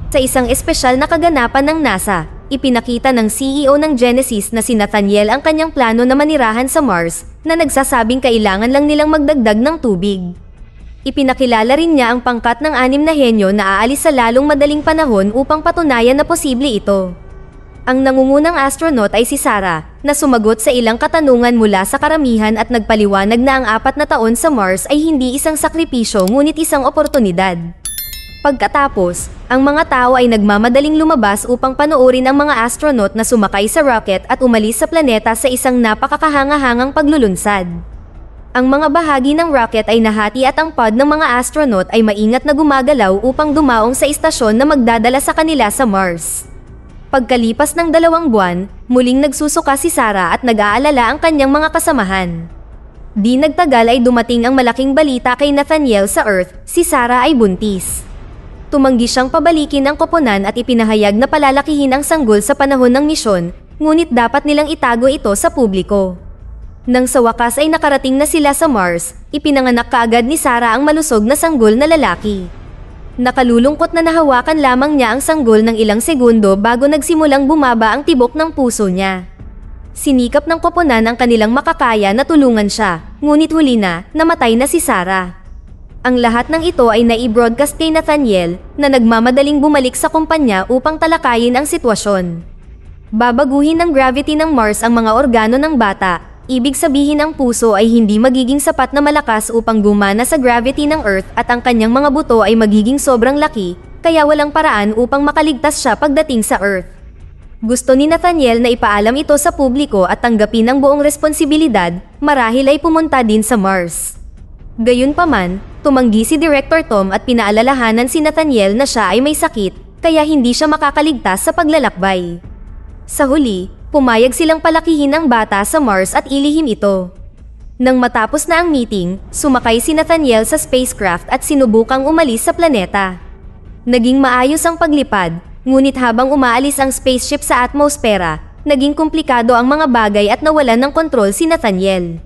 Sa isang espesyal na kaganapan ng NASA, ipinakita ng CEO ng Genesis na si Nathaniel ang kanyang plano na manirahan sa Mars, na nagsasabing kailangan lang nilang magdagdag ng tubig. Ipinakilala rin niya ang pangkat ng 6 na henyo na aalis sa lalong madaling panahon upang patunayan na posible ito. Ang nangungunang astronaut ay si Sarah, na sumagot sa ilang katanungan mula sa karamihan at nagpaliwanag na ang 4 na taon sa Mars ay hindi isang sakripisyo ngunit isang oportunidad. Pagkatapos, ang mga tao ay nagmamadaling lumabas upang panoorin ang mga astronaut na sumakay sa rocket at umalis sa planeta sa isang napakakahanga-hangang paglulunsad. Ang mga bahagi ng rocket ay nahati at ang pod ng mga astronaut ay maingat na gumagalaw upang dumaong sa istasyon na magdadala sa kanila sa Mars. Pagkalipas ng 2 buwan, muling nagsusuka si Sarah at nag-aalala ang kanyang mga kasamahan. Di nagtagal ay dumating ang malaking balita kay Nathaniel sa Earth, si Sarah ay buntis. Tumanggi siyang pabalikin ang koponan at ipinahayag na palalakihin ang sanggol sa panahon ng misyon, ngunit dapat nilang itago ito sa publiko. Nang sa wakas ay nakarating na sila sa Mars, ipinanganak kaagad ni Sarah ang malusog na sanggol na lalaki. Nakalulungkot na nahawakan lamang niya ang sanggol ng ilang segundo bago nagsimulang bumaba ang tibok ng puso niya. Sinikap ng koponan ang kanilang makakaya na tulungan siya, ngunit huli na, namatay na si Sarah. Ang lahat ng ito ay nai-broadcast kay Nathaniel, na nagmamadaling bumalik sa kumpanya upang talakayin ang sitwasyon. Babaguhin ng gravity ng Mars ang mga organo ng bata, ibig sabihin ang puso ay hindi magiging sapat na malakas upang gumana sa gravity ng Earth at ang kanyang mga buto ay magiging sobrang laki, kaya walang paraan upang makaligtas siya pagdating sa Earth. Gusto ni Nathaniel na ipaalam ito sa publiko at tanggapin ang buong responsibilidad, marahil ay pumunta din sa Mars. Gayunpaman, tumanggi si Director Tom at pinaalalahanan si Nathaniel na siya ay may sakit, kaya hindi siya makakaligtas sa paglalakbay. Sa huli, pumayag silang palakihin ang bata sa Mars at ilihim ito. Nang matapos na ang meeting, sumakay si Nathaniel sa spacecraft at sinubukang umalis sa planeta. Naging maayos ang paglipad, ngunit habang umaalis ang spaceship sa atmosfera, naging komplikado ang mga bagay at nawalan ng kontrol si Nathaniel.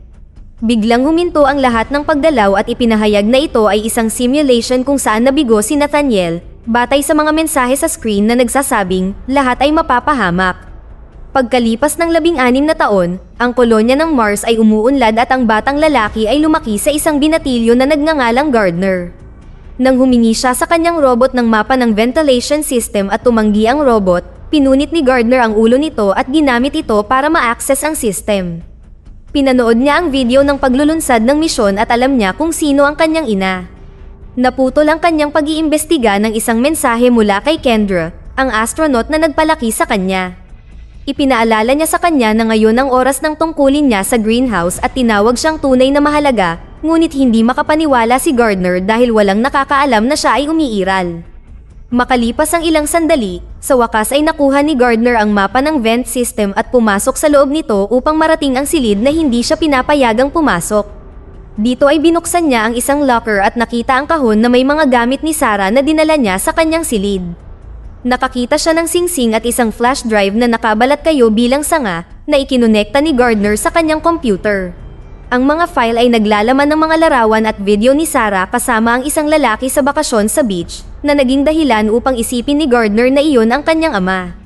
Biglang huminto ang lahat ng pagdalaw at ipinahayag na ito ay isang simulation kung saan nabigo si Nathaniel, batay sa mga mensahe sa screen na nagsasabing lahat ay mapapahamak. Pagkalipas ng 16 na taon, ang kolonya ng Mars ay umuunlad at ang batang lalaki ay lumaki sa isang binatilyo na nagngangalang Gardner. Nang humingi siya sa kanyang robot ng mapa ng ventilation system at tumanggi ang robot, pinunit ni Gardner ang ulo nito at ginamit ito para ma-access ang system. Pinanood niya ang video ng paglulunsad ng misyon at alam niya kung sino ang kanyang ina. Naputol ang kanyang pag-iimbestiga ng isang mensahe mula kay Kendra, ang astronaut na nagpalaki sa kanya. Ipinaalala niya sa kanya na ngayon ang oras ng tungkulin niya sa greenhouse at tinawag siyang tunay na mahalaga, ngunit hindi makapaniwala si Gardner dahil walang nakakaalam na siya ay umiiral. Makalipas ang ilang sandali, sa wakas ay nakuha ni Gardner ang mapa ng vent system at pumasok sa loob nito upang marating ang silid na hindi siya pinapayagang pumasok. Dito ay binuksan niya ang isang locker at nakita ang kahon na may mga gamit ni Sarah na dinala niya sa kanyang silid. Nakakita siya ng singsing at isang flash drive na nakabalat kayo bilang sanga na ikinonekta ni Gardner sa kanyang computer. Ang mga file ay naglalaman ng mga larawan at video ni Sarah kasama ang isang lalaki sa bakasyon sa beach na naging dahilan upang isipin ni Gardner na iyon ang kanyang ama.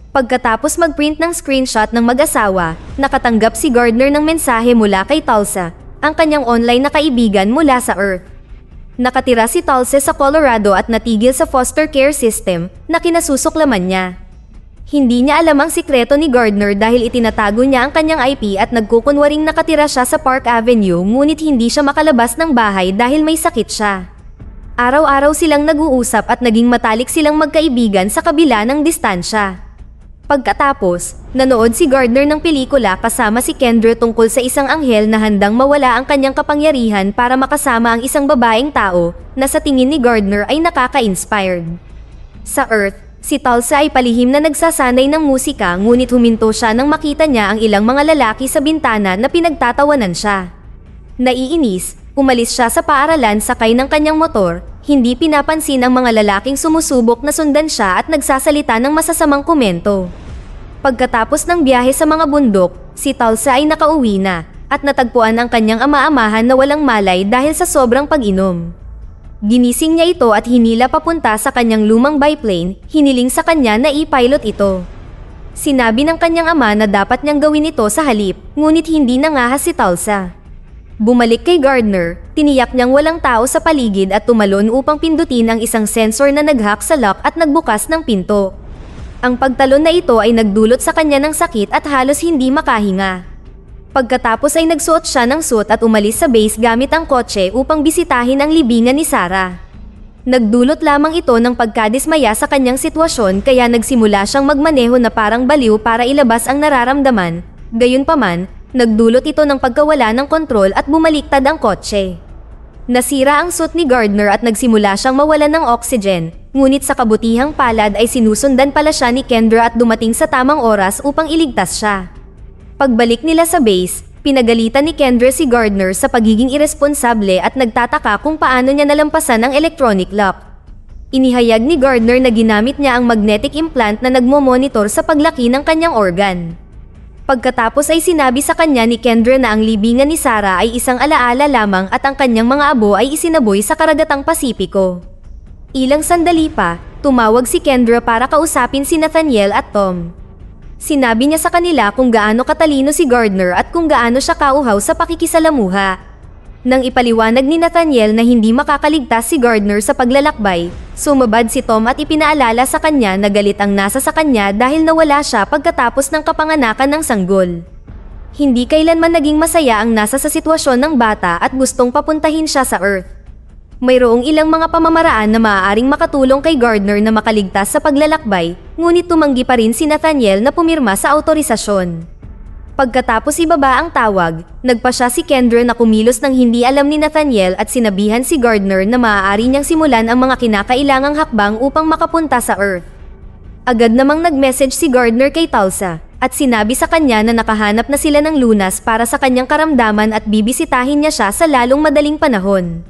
Pagkatapos mag-print ng screenshot ng mag-asawa, nakatanggap si Gardner ng mensahe mula kay Tulsa, ang kanyang online na kaibigan mula sa Earth. Nakatira si Tulsa sa Colorado at natigil sa foster care system na kinasusuklaman niya. Hindi niya alam ang sikreto ni Gardner dahil itinatago niya ang kanyang IP at nagkukunwaring nakatira siya sa Park Avenue ngunit hindi siya makalabas ng bahay dahil may sakit siya. Araw-araw silang nag-uusap at naging matalik silang magkaibigan sa kabila ng distansya. Pagkatapos, nanood si Gardner ng pelikula kasama si Kendra tungkol sa isang anghel na handang mawala ang kanyang kapangyarihan para makasama ang isang babaeng tao na sa tingin ni Gardner ay nakaka-inspired. Sa Earth, si Tulsa ay palihim na nagsasanay ng musika ngunit huminto siya nang makita niya ang ilang mga lalaki sa bintana na pinagtatawanan siya. Naiinis, umalis siya sa paaralan sakay ng kanyang motor, hindi pinapansin ang mga lalaking sumusubok na sundan siya at nagsasalita ng masasamang komento. Pagkatapos ng biyahe sa mga bundok, si Tulsa ay nakauwi na at natagpuan ang kanyang ama-amahan na walang malay dahil sa sobrang pag-inom. Ginising niya ito at hinila papunta sa kanyang lumang biplane, hiniling sa kanya na i-pilot ito. Sinabi ng kanyang ama na dapat niyang gawin ito sa halip, ngunit hindi nangahas si Tulsa. Bumalik kay Gardner, tiniyak niyang walang tao sa paligid at tumalon upang pindutin ang isang sensor na nag-hack sa lock at nagbukas ng pinto. Ang pagtalon na ito ay nagdulot sa kanya ng sakit at halos hindi makahinga. Pagkatapos ay nagsuot siya ng suit at umalis sa base gamit ang kotse upang bisitahin ang libingan ni Sarah. Nagdulot lamang ito ng pagkadismaya sa kanyang sitwasyon kaya nagsimula siyang magmaneho na parang baliw para ilabas ang nararamdaman. Gayunpaman, nagdulot ito ng pagkawala ng kontrol at bumaliktad ang kotse. Nasira ang suit ni Gardner at nagsimula siyang mawalan ng oxygen, ngunit sa kabutihang palad ay sinusundan pala siya ni Kendra at dumating sa tamang oras upang iligtas siya. Pagbalik nila sa base, pinagalitan ni Kendra si Gardner sa pagiging iresponsable at nagtataka kung paano niya nalampasan ang electronic lock. Inihayag ni Gardner na ginamit niya ang magnetic implant na nagmo-monitor sa paglaki ng kanyang organ. Pagkatapos ay sinabi sa kanya ni Kendra na ang libingan ni Sarah ay isang alaala lamang at ang kanyang mga abo ay isinaboy sa karagatang Pasipiko. Ilang sandali pa, tumawag si Kendra para kausapin si Nathaniel at Tom. Sinabi niya sa kanila kung gaano katalino si Gardner at kung gaano siya kauhaw sa pakikisalamuha. Nang ipaliwanag ni Nathaniel na hindi makakaligtas si Gardner sa paglalakbay, sumabad si Tom at ipinaalala sa kanya na galit ang nasa sa kanya dahil nawala siya pagkatapos ng kapanganakan ng sanggol. Hindi kailanman naging masaya ang nasa sa sitwasyon ng bata at gustong papuntahin siya sa Earth. Mayroong ilang mga pamamaraan na maaaring makatulong kay Gardner na makaligtas sa paglalakbay, ngunit tumanggi pa rin si Nathaniel na pumirma sa autorisasyon. Pagkatapos ibaba ang tawag, nagpa siya si Kendra na kumilos ng hindi alam ni Nathaniel at sinabihan si Gardner na maaari niyang simulan ang mga kinakailangang hakbang upang makapunta sa Earth. Agad namang nag-message si Gardner kay Tulsa at sinabi sa kanya na nakahanap na sila ng lunas para sa kanyang karamdaman at bibisitahin niya siya sa lalong madaling panahon.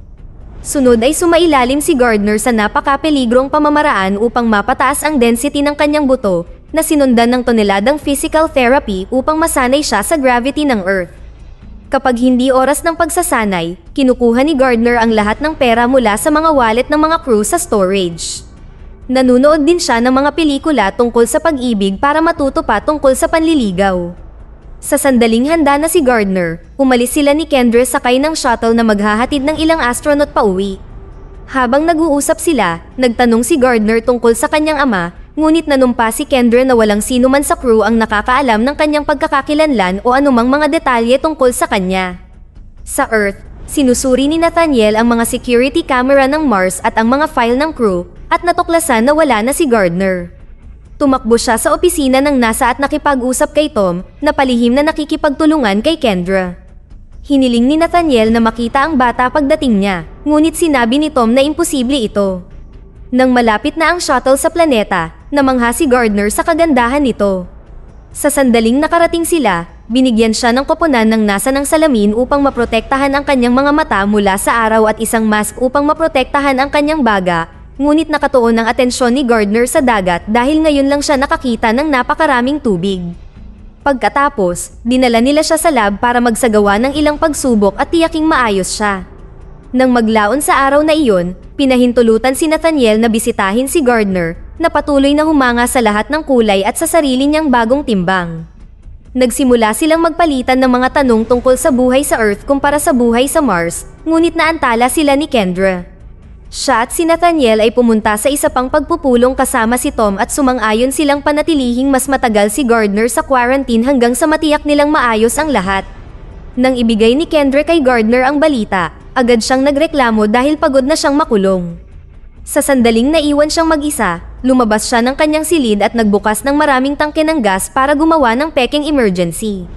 Sunod ay sumailalim si Gardner sa napaka-peligrong pamamaraan upang mapataas ang density ng kanyang buto na sinundan ng toneladang physical therapy upang masanay siya sa gravity ng Earth. Kapag hindi oras ng pagsasanay, kinukuha ni Gardner ang lahat ng pera mula sa mga wallet ng mga crew sa storage. Nanunood din siya ng mga pelikula tungkol sa pag-ibig para matuto pa tungkol sa panliligaw. Sa sandaling handa na si Gardner, umalis sila ni Kendra sakay ng shuttle na maghahatid ng ilang astronaut pa uwi. Habang nag-uusap sila, nagtanong si Gardner tungkol sa kanyang ama, ngunit nanumpa si Kendra na walang sino man sa crew ang nakakaalam ng kanyang pagkakakilanlan o anumang mga detalye tungkol sa kanya. Sa Earth, sinusuri ni Nathaniel ang mga security camera ng Mars at ang mga file ng crew, at natuklasan na wala na si Gardner. Tumakbo siya sa opisina ng NASA at nakipag-usap kay Tom na palihim na nakikipagtulungan kay Kendra. Hiniling ni Nathaniel na makita ang bata pagdating niya, ngunit sinabi ni Tom na imposible ito. Nang malapit na ang shuttle sa planeta, namangha si Gardner sa kagandahan nito. Sa sandaling nakarating sila, binigyan siya ng koponan ng NASA ng salamin upang maprotektahan ang kanyang mga mata mula sa araw at isang mask upang maprotektahan ang kanyang baga. Ngunit nakatuon ang atensyon ni Gardner sa dagat dahil ngayon lang siya nakakita ng napakaraming tubig. Pagkatapos, dinala nila siya sa lab para magsagawa ng ilang pagsubok at tiyaking maayos siya. Nang maglaon sa araw na iyon, pinahintulutan si Nathaniel na bisitahin si Gardner, na patuloy na humanga sa lahat ng kulay at sa sarili niyang bagong timbang. Nagsimula silang magpalitan ng mga tanong tungkol sa buhay sa Earth kumpara sa buhay sa Mars, ngunit naantala sila ni Kendra. Siya at si Nathaniel ay pumunta sa isa pang pagpupulong kasama si Tom at sumang-ayon silang panatilihing mas matagal si Gardner sa quarantine hanggang sa matiyak nilang maayos ang lahat. Nang ibigay ni Kendra kay Gardner ang balita, agad siyang nagreklamo dahil pagod na siyang makulong. Sa sandaling naiwan siyang mag-isa, lumabas siya ng kanyang silid at nagbukas ng maraming tangke ng gas para gumawa ng peking emergency.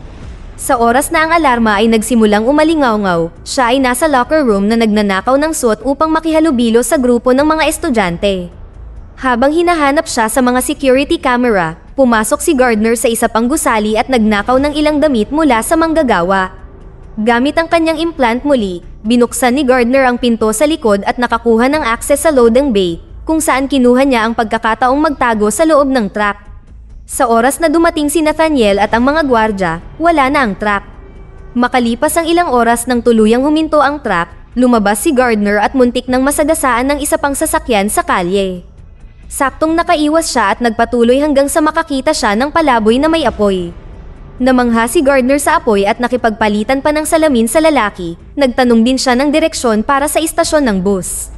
Sa oras na ang alarma ay nagsimulang umalingaw-ngaw, siya ay nasa locker room na nagnanakaw ng suot upang makihalubilo sa grupo ng mga estudyante. Habang hinahanap siya sa mga security camera, pumasok si Gardner sa isa pang gusali at nagnakaw ng ilang damit mula sa manggagawa. Gamit ang kanyang implant muli, binuksan ni Gardner ang pinto sa likod at nakakuha ng access sa loading bay, kung saan kinuha niya ang pagkakataong magtago sa loob ng truck. Sa oras na dumating si Nathaniel at ang mga gwardya, wala na ang truck. Makalipas ang ilang oras nang tuluyang huminto ang truck, Lumabas si Gardner at muntik nang masagasaan ng isa pang sasakyan sa kalye. Saktong nakaiwas siya at nagpatuloy hanggang sa makakita siya ng palaboy na may apoy. Namangha si Gardner sa apoy at nakipagpalitan pa ng salamin sa lalaki. Nagtanong din siya ng direksyon para sa istasyon ng bus.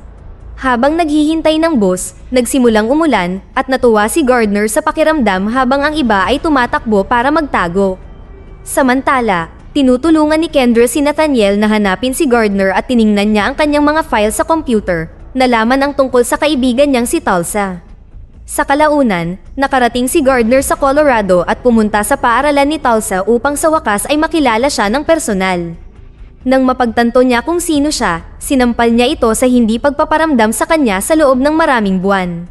Habang naghihintay ng bus, nagsimulang umulan at natuwa si Gardner sa pakiramdam habang ang iba ay tumatakbo para magtago. Samantala, tinutulungan ni Kendra si Nathaniel na hanapin si Gardner at tiningnan niya ang kanyang mga file sa computer. Nalaman ang tungkol sa kaibigan niyang si Tulsa. Sa kalaunan, nakarating si Gardner sa Colorado at pumunta sa paaralan ni Tulsa upang sa wakas ay makilala siya ng personal. Nang mapagtanto niya kung sino siya, sinampal niya ito sa hindi pagpaparamdam sa kanya sa loob ng maraming buwan.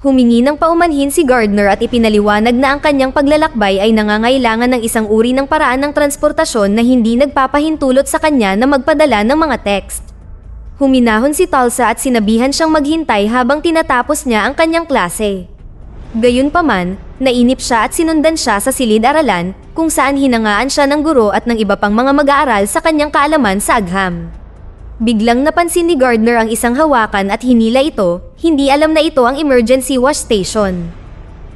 Humingi ng paumanhin si Gardner at ipinaliwanag na ang kanyang paglalakbay ay nangangailangan ng isang uri ng paraan ng transportasyon na hindi nagpapahintulot sa kanya na magpadala ng mga text. Huminahon si Tulsa at sinabihan siyang maghintay habang tinatapos niya ang kanyang klase. Gayunpaman, nainip siya at sinundan siya sa silid-aralan kung saan hinangaan siya ng guro at ng iba pang mga mag-aaral sa kanyang kaalaman sa agham. Biglang napansin ni Gardner ang isang hawakan at hinila ito, hindi alam na ito ang emergency wash station.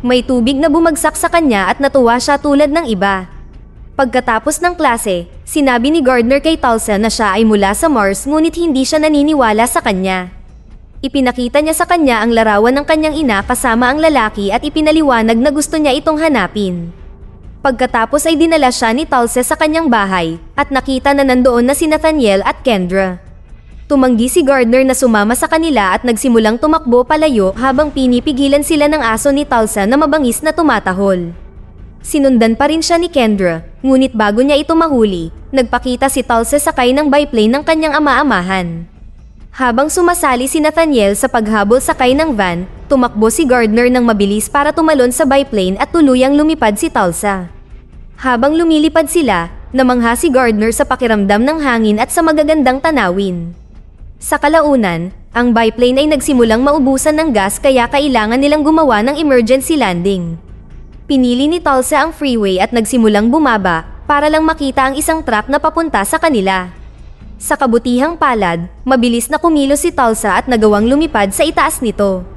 May tubig na bumagsak sa kanya at natuwa siya tulad ng iba. Pagkatapos ng klase, sinabi ni Gardner kay Tulsa na siya ay mula sa Mars ngunit hindi siya naniniwala sa kanya. Ipinakita niya sa kanya ang larawan ng kanyang ina kasama ang lalaki at ipinaliwanag na gusto niya itong hanapin. Pagkatapos ay dinala siya ni Tulsa sa kanyang bahay at nakita na nandoon na si Nathaniel at Kendra. Tumanggi si Gardner na sumama sa kanila at nagsimulang tumakbo palayo habang pinipigilan sila ng aso ni Tulsa na mabangis na tumatahol. Sinundan pa rin siya ni Kendra, ngunit bago niya ito mahuli, nagpakita si Tulsa sakay ng biplane ng kanyang ama-amahan. Habang sumasali si Nathaniel sa paghabol sakay ng van, tumakbo si Gardner ng mabilis para tumalon sa biplane at tuluyang lumipad si Tulsa. Habang lumilipad sila, namangha si Gardner sa pakiramdam ng hangin at sa magagandang tanawin. Sa kalaunan, ang biplane ay nagsimulang maubusan ng gas kaya kailangan nilang gumawa ng emergency landing. Pinili ni Tulsa ang freeway at nagsimulang bumaba para lang makita ang isang truck na papunta sa kanila. Sa kabutihang palad, mabilis na kumilos si Tulsa at nagawang lumipad sa itaas nito.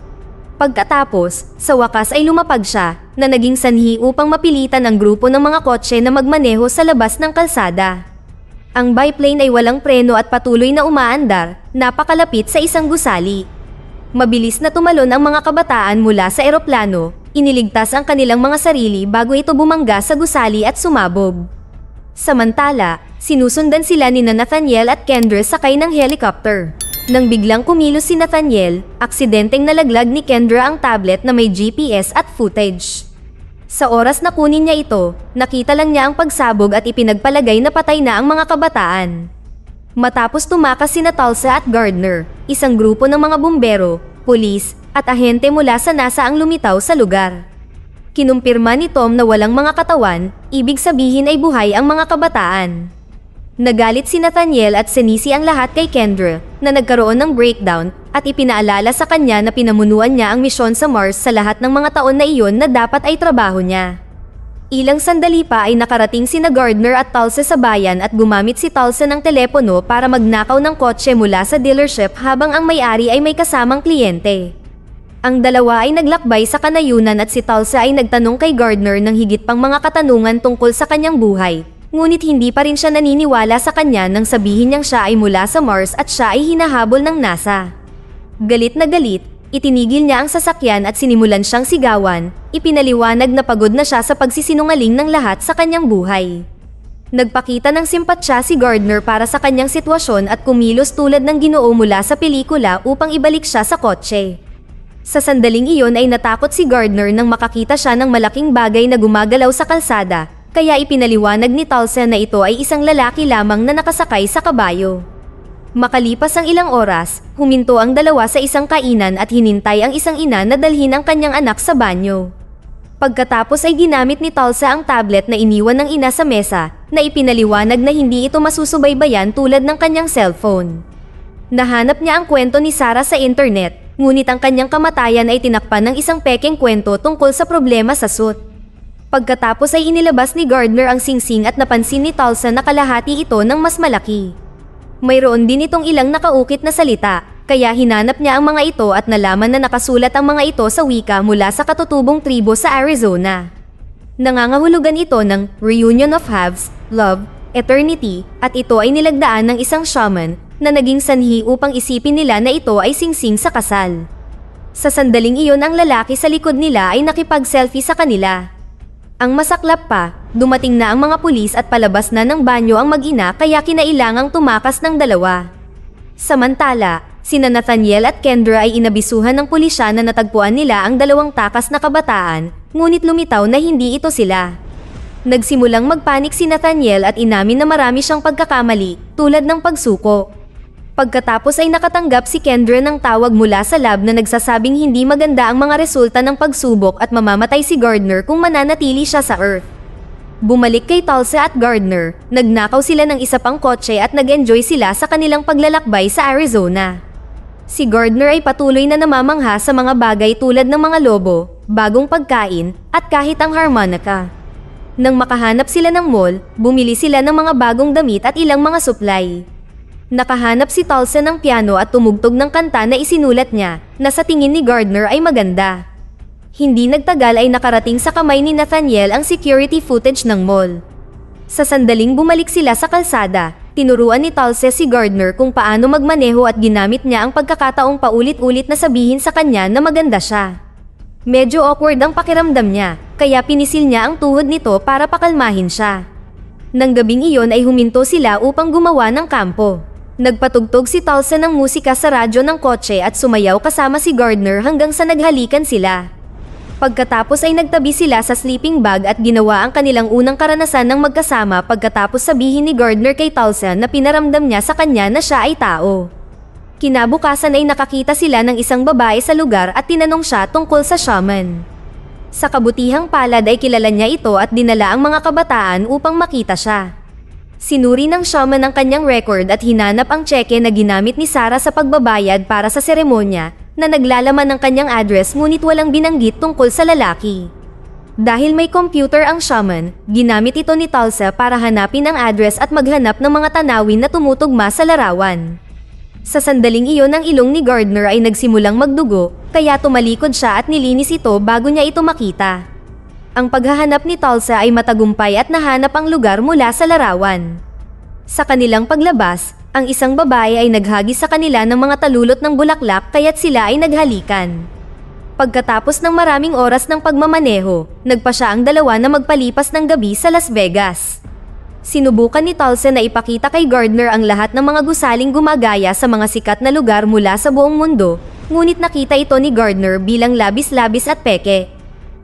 Pagkatapos, sa wakas ay lumapag siya na naging sanhi upang mapilitan ang grupo ng mga kotse na magmaneho sa labas ng kalsada. Ang biplane ay walang preno at patuloy na umaandar, napakalapit sa isang gusali. Mabilis na tumalon ang mga kabataan mula sa eroplano. Iniligtas ang kanilang mga sarili bago ito bumangga sa gusali at sumabog. Samantala, sinusundan sila ni Nathaniel at Kendra sakay ng helicopter. Nang biglang kumilos si Nathaniel, aksidenteng nalaglag ni Kendra ang tablet na may GPS at footage. Sa oras na kunin niya ito, nakita lang niya ang pagsabog at ipinagpalagay na patay na ang mga kabataan. Matapos tumakas sina Tulsa at Gardner, isang grupo ng mga bumbero, pulis, at ahente mula sa NASA ang lumitaw sa lugar. Kinumpirma ni Tom na walang mga katawan, ibig sabihin ay buhay ang mga kabataan. Nagalit si Nathaniel at sinisi ang lahat kay Kendra na nagkaroon ng breakdown at ipinaalala sa kanya na pinamunuan niya ang misyon sa Mars sa lahat ng mga taon na iyon na dapat ay trabaho niya. Ilang sandali pa ay nakarating sina Gardner at Tulsa sa bayan at gumamit si Tulsa ng telepono para magnakaw ng kotse mula sa dealership habang ang may-ari ay may kasamang kliyente. Ang dalawa ay naglakbay sa kanayunan at si Tulsa ay nagtanong kay Gardner ng higit pang mga katanungan tungkol sa kanyang buhay. Ngunit hindi pa rin siya naniniwala sa kanya nang sabihin niyang siya ay mula sa Mars at siya ay hinahabol ng NASA. Galit na galit, itinigil niya ang sasakyan at sinimulan siyang sigawan. Ipinaliwanag na pagod na siya sa pagsisinungaling ng lahat sa kanyang buhay. Nagpakita ng simpatsya si Gardner para sa kanyang sitwasyon at kumilos tulad ng Ginoo mula sa pelikula upang ibalik siya sa kotse. Sa sandaling iyon ay natakot si Gardner nang makakita siya ng malaking bagay na gumagalaw sa kalsada, kaya ipinaliwanag ni Tulsa na ito ay isang lalaki lamang na nakasakay sa kabayo. Makalipas ang ilang oras, huminto ang dalawa sa isang kainan at hinintay ang isang ina na dalhin ang kanyang anak sa banyo. Pagkatapos ay ginamit ni Tulsa ang tablet na iniwan ng ina sa mesa, na ipinaliwanag na hindi ito masusubaybayan tulad ng kanyang cellphone. Nahanap niya ang kwento ni Sarah sa internet, ngunit ang kanyang kamatayan ay tinakpan ng isang pekeng kwento tungkol sa problema sa suit. Pagkatapos ay inilabas ni Gardner ang singsing at napansin ni Tulsa na kalahati ito ng mas malaki. Mayroon din itong ilang nakaukit na salita, kaya hinanap niya ang mga ito at nalaman na nakasulat ang mga ito sa wika mula sa katutubong tribo sa Arizona. Nangangahulugan ito ng reunion of halves, love, eternity, at ito ay nilagdaan ng isang shaman na naging sanhi upang isipin nila na ito ay singsing sa kasal. Sa sandaling iyon ang lalaki sa likod nila ay nakipag-selfie sa kanila. Ang masaklap pa, dumating na ang mga pulis at palabas na ng banyo ang mag-ina kaya kinailangang tumakas ng dalawa. Samantala, sina Nathaniel at Kendra ay inabisuhan ng pulisya na natagpuan nila ang dalawang takas na kabataan, ngunit lumitaw na hindi ito sila. Nagsimulang magpanik si Nathaniel at inamin na marami siyang pagkakamali, tulad ng pagsuko. Pagkatapos ay nakatanggap si Kendra ng tawag mula sa lab na nagsasabing hindi maganda ang mga resulta ng pagsubok at mamamatay si Gardner kung mananatili siya sa Earth. Bumalik kay Tulsa at Gardner, nagnakaw sila ng isa pang kotse at nag-enjoy sila sa kanilang paglalakbay sa Arizona. Si Gardner ay patuloy na namamangha sa mga bagay tulad ng mga lobo, bagong pagkain, at kahit ang harmonica. Nang makahanap sila ng mall, bumili sila ng mga bagong damit at ilang mga supply. Nakahanap si Tulsa ng piano at tumugtog ng kanta na isinulat niya, na sa tingin ni Gardner ay maganda. Hindi nagtagal ay nakarating sa kamay ni Nathaniel ang security footage ng mall. Sa sandaling bumalik sila sa kalsada, tinuruan ni Tulsa si Gardner kung paano magmaneho at ginamit niya ang pagkakataong paulit-ulit na sabihin sa kanya na maganda siya. Medyo awkward ang pakiramdam niya, kaya pinisil niya ang tuhod nito para pakalmahin siya. Nang gabing iyon ay huminto sila upang gumawa ng kampo. Nagpatugtog si Tulsa ng musika sa radyo ng kotse at sumayaw kasama si Gardner hanggang sa naghalikan sila. Pagkatapos ay nagtabi sila sa sleeping bag at ginawa ang kanilang unang karanasan ng magkasama pagkatapos sabihin ni Gardner kay Tulsa na pinaramdam niya sa kanya na siya ay tao. Kinabukasan ay nakakita sila ng isang babae sa lugar at tinanong siya tungkol sa shaman. Sa kabutihang palad ay kilala niya ito at dinala ang mga kabataan upang makita siya. Sinuri ng shaman ang kanyang record at hinanap ang tseke na ginamit ni Sarah sa pagbabayad para sa seremonya na naglalaman ng kanyang address ngunit walang binanggit tungkol sa lalaki. Dahil may computer ang shaman, ginamit ito ni Tulsa para hanapin ang address at maghanap ng mga tanawin na tumutugma sa larawan. Sa sandaling iyon ang ilong ni Gardner ay nagsimulang magdugo, kaya tumalikod siya at nilinis ito bago niya ito makita. Ang paghahanap ni Tulsa ay matagumpay at nahanap ang lugar mula sa larawan. Sa kanilang paglabas, ang isang babae ay naghagis sa kanila ng mga talulot ng bulaklak kaya't sila ay naghalikan. Pagkatapos ng maraming oras ng pagmamaneho, nagpa siya ang dalawa na magpalipas ng gabi sa Las Vegas. Sinubukan ni Tulsa na ipakita kay Gardner ang lahat ng mga gusaling gumagaya sa mga sikat na lugar mula sa buong mundo, ngunit nakita ito ni Gardner bilang labis-labis at peke.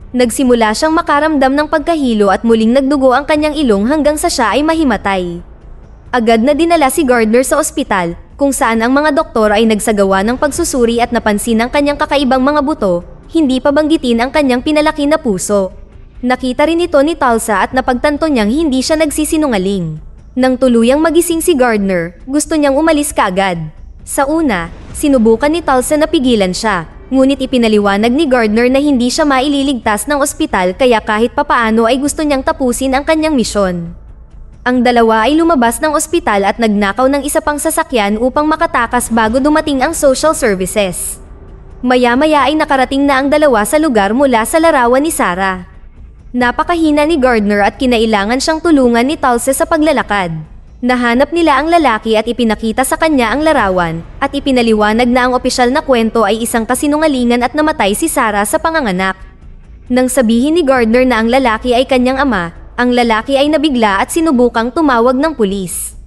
Nagsimula siyang makaramdam ng pagkahilo at muling nagdugo ang kanyang ilong hanggang sa siya ay mahimatay. Agad na dinala si Gardner sa ospital, kung saan ang mga doktor ay nagsagawa ng pagsusuri at napansin ang kanyang kakaibang mga buto, hindi pa banggitin ang kanyang pinalaki na puso. Nakita rin ito ni Tulsa at napagtanto niyang hindi siya nagsisinungaling. Nang tuluyang magising si Gardner, gusto niyang umalis kaagad. Sa una, sinubukan ni Tulsa na pigilan siya. Ngunit ipinaliwanag ni Gardner na hindi siya maililigtas ng ospital kaya kahit papaano ay gusto niyang tapusin ang kanyang misyon. Ang dalawa ay lumabas ng ospital at nagnakaw ng isa pang sasakyan upang makatakas bago dumating ang social services. Maya-maya ay nakarating na ang dalawa sa lugar mula sa larawan ni Sarah. Napakahina ni Gardner at kinailangan siyang tulungan ni Tulsa sa paglalakad. Nahanap nila ang lalaki at ipinakita sa kanya ang larawan, at ipinaliwanag na ang opisyal na kwento ay isang kasinungalingan at namatay si Sarah sa panganganak. Nang sabihin ni Gardner na ang lalaki ay kanyang ama, ang lalaki ay nabigla at sinubukang tumawag ng pulis.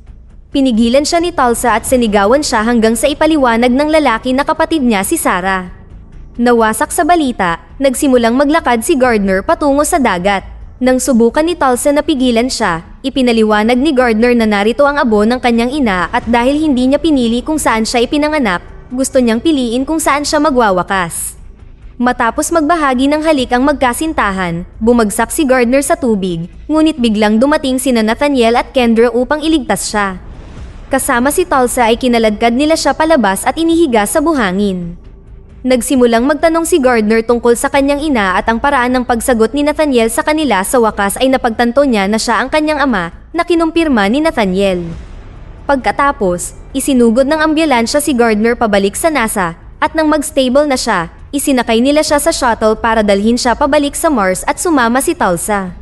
Pinigilan siya ni Tulsa at sinigawan siya hanggang sa ipaliwanag ng lalaki na kapatid niya si Sarah. Nawasak sa balita, nagsimulang maglakad si Gardner patungo sa dagat. Nang subukan ni Tulsa na pigilan siya, ipinaliwanag ni Gardner na narito ang abo ng kanyang ina at dahil hindi niya pinili kung saan siya ipinanganak, gusto niyang piliin kung saan siya magwawakas. Matapos magbahagi ng halik ang magkasintahan, bumagsak si Gardner sa tubig, ngunit biglang dumating sina Nathaniel at Kendra upang iligtas siya. Kasama si Tulsa ay kinaladkad nila siya palabas at inihiga sa buhangin. Nagsimulang magtanong si Gardner tungkol sa kanyang ina at ang paraan ng pagsagot ni Nathaniel sa kanila sa wakas ay napagtanto niya na siya ang kanyang ama na kinumpirma ni Nathaniel. Pagkatapos, Isinugod ng ambulansya si Gardner pabalik sa NASA, at nang mag-stable na siya, isinakay nila siya sa shuttle para dalhin siya pabalik sa Mars at sumama si Tulsa.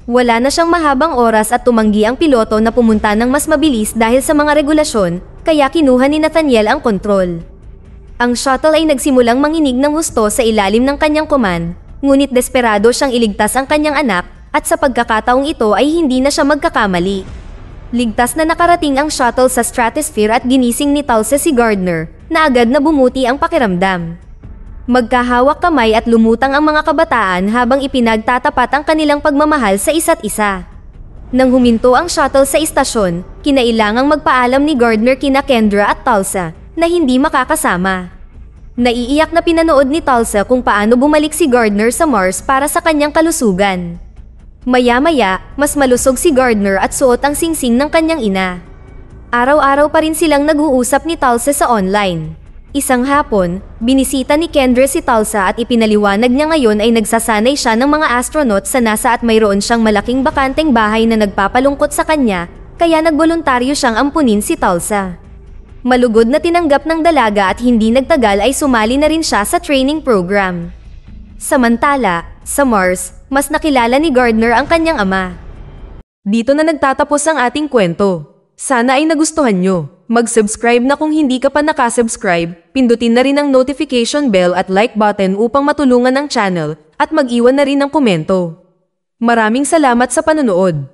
Wala na siyang mahabang oras at tumanggi ang piloto na pumunta ng mas mabilis dahil sa mga regulasyon, kaya kinuha ni Nathaniel ang kontrol. Ang shuttle ay nagsimulang manginig ng husto sa ilalim ng kanyang command, ngunit desperado siyang iligtas ang kanyang anak, at sa pagkakataong ito ay hindi na siya magkakamali. Ligtas na nakarating ang shuttle sa stratosphere at ginising ni Tulsa si Gardner, na agad na bumuti ang pakiramdam. Magkahawak kamay at lumutang ang mga kabataan habang ipinagtatapat ang kanilang pagmamahal sa isa't isa. Nang huminto ang shuttle sa istasyon, kinailangang magpaalam ni Gardner kina Kendra at Tulsa na hindi makakasama. Naiiyak na pinanood ni Tulsa kung paano bumalik si Gardner sa Mars para sa kanyang kalusugan. Maya-maya, mas malusog si Gardner at suot ang singsing ng kanyang ina. Araw-araw pa rin silang nag-uusap ni Tulsa sa online. Isang hapon, binisita ni Kendra si Tulsa at ipinaliwanag niya ngayon ay nagsasanay siya ng mga astronaut sa NASA at mayroon siyang malaking bakanteng bahay na nagpapalungkot sa kanya, kaya nagboluntaryo siyang ampunin si Tulsa. Malugod na tinanggap ng dalaga at hindi nagtagal ay sumali na rin siya sa training program. Samantala, sa Mars, mas nakilala ni Gardner ang kanyang ama. Dito na nagtatapos ang ating kwento. Sana ay nagustuhan nyo. Mag-subscribe na kung hindi ka pa nakasubscribe, pindutin na rin ang notification bell at like button upang matulungan ang channel, at mag-iwan na rin ng komento. Maraming salamat sa panonood.